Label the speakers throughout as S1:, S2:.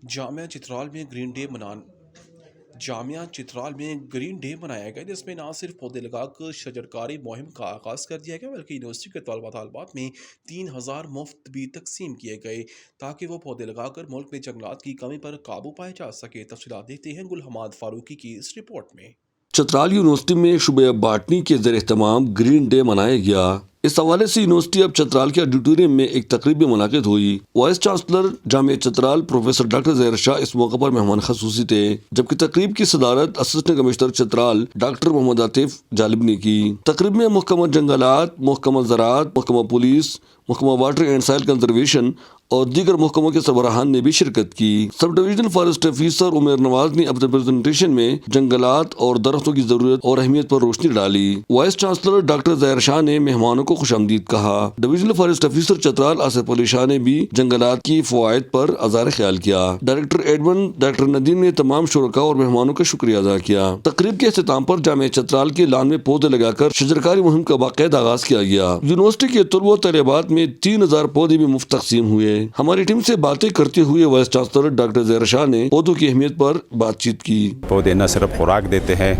S1: جامعہ چترال میں green day منایا گیا، جس میں نہ صرف پودے لگا کر شجرکاری مہم کا آغاز کر دیا گیا بلکہ یونیورسٹی کے طالبات میں 3000 مفت بھی تقسیم کیے گئے تاکہ وہ پودے لگا کر ملک میں جنگلات کی کمی پر قابو پایا جا سکے۔ تفصیلات دیکھتے ہیں گل حماد فاروقی کی اس رپورٹ میں۔
S2: چترال یونیورسٹی میں شعبہ باٹنی کے زیر اہتمام گرین ڈے منایا گیا۔ اس حوالے سے یونیورسٹی اب چترال کے آڈیٹوریم میں ایک تقریب میں منعقد ہوئی۔ وائس چانسلر جامعہ چترال پروفیسر ڈاکٹر ظاہر شاہ اس موقع پر مہمان خصوصی تھے، جبکہ تقریب کی صدارت اسسٹنٹ کمشنر چترال ڈاکٹر محمد عاطف جالب نے کی۔ تقریب میں محکمہ جنگلات، محکمہ زراعت، محکمہ پولیس، محکمہ واٹر اینڈ سائل کنزرویشن اور دیگر محکموں کے سربراہان نے بھی شرکت کی۔ Sub divisional forest officer Umair Nawaz نے اپنے پریزنٹیشن میں جنگلات اور درختوں کی ضرورت اور اہمیت پر روشنی ڈالی۔ وائس چانسلر ڈاکٹر ظاہر شاہ نے مہمانوں کو خوش آمدید کہا۔ Divisional forest officer Chitral Asif Ali Shah نے بھی جنگلات کی فوائد پر اظہار خیال کیا۔ ڈائریکٹر ایڈمن ڈاکٹر ندیم نے تمام شرکاء اور مہمانوں کا شکریہ ادا کیا۔ تقریب کے اختتام پر جامعہ چترال کے لان میں پودے لگا کر شجرکاری مہم کا باقاعدہ آغاز کیا گیا۔ یونیورسٹی کے طلباء و طالبات میں 3000 پودے بھی مفت تقسیم ہوئے۔ ہماری ٹیم سے باتیں کرتے ہوئے وائس چانسلر ڈاکٹر ظاہر شاہ نے پودوں کی اہمیت پر بات چیت کی۔
S3: پودے نہ صرف خوراک دیتے ہیں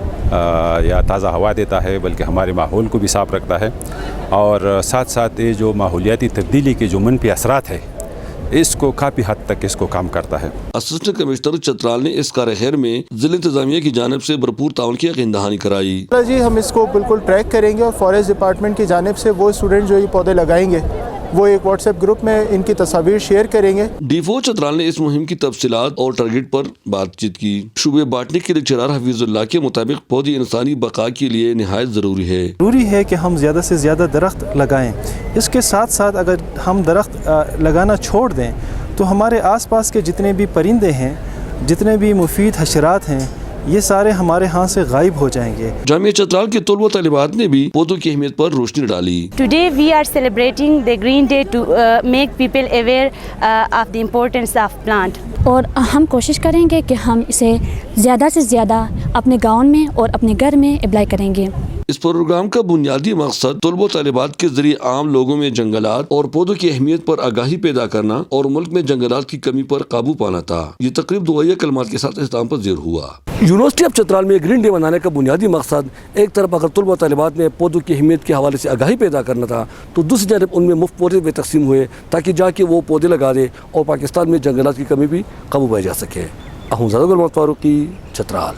S3: یا تازہ ہوا دیتا ہے، بلکہ ہمارے ماحول کو بھی صاف رکھتا ہے، اور ساتھ ساتھ یہ جو ماحولیاتی تبدیلی کے جو منفی اثرات ہیں اس کو کافی حد تک اس کو کام کرتا ہے۔
S2: اسسٹنٹ کمشنر چترال نے اس کار خیر میں ضلع انتظامیہ کی جانب سے بھرپور تعاون کی یقین دہانی کرائی۔
S4: جی ہم اس کو بالکل ٹریک کریں گے اور فارسٹ ڈپارٹمنٹ کی جانب سے وہ اسٹوڈنٹ جو یہ پودے لگائیں گے وہ ایک واٹس ایپ گروپ میں ان کی تصاویر شیئر کریں گے۔
S2: ڈی4 چترال نے اس مہم کی تفصیلات اور ٹارگٹ پر بات چیت کی۔ شعبہ باٹنی کے لیکچرار حفیظ اللہ کے مطابق پودے انسانی بقا کے لیے نہایت ضروری ہے
S5: کہ ہم زیادہ سے زیادہ درخت لگائیں۔ اس کے ساتھ ساتھ اگر ہم درخت لگانا چھوڑ دیں تو ہمارے آس پاس کے جتنے بھی پرندے ہیں، جتنے بھی مفید حشرات ہیں، یہ سارے ہمارے ہاں سے غائب ہو جائیں گے۔
S2: جامعہ چترال کے طلباء و طالبات نے بھی پودوں کی اہمیت پر روشنی ڈالی۔
S6: Today we are celebrating the Green Day to make people aware of the importance of plant.
S7: اور ہم کوشش کریں گے کہ ہم اسے زیادہ سے زیادہ اپنے گاؤں میں اور اپنے گھر میں اپلائی کریں گے۔
S2: اس پروگرام کا بنیادی مقصد طلباء و طالبات کے ذریعے عام لوگوں میں جنگلات اور پودوں کی اہمیت پر آگاہی پیدا کرنا اور ملک میں جنگلات کی کمی پر قابو پانا تھا۔ یہ تقریب دعائیہ کلمات کے ساتھ اختتام پذیر ہوا۔ یونیورسٹی آف چترال میں گرین ڈے منانے کا بنیادی مقصد ایک طرف اگر طلباء و طالبات میں پودوں کی اہمیت کے حوالے سے آگاہی پیدا کرنا تھا تو دوسری جانب ان میں مفت پودے بھی تقسیم ہوئے تاکہ جا کے وہ پودے لگا دے اور پاکستان میں جنگلات کی کمی بھی قابو پائی جا سکے۔ احمد زادہ گل حماد فاروقی، چترال۔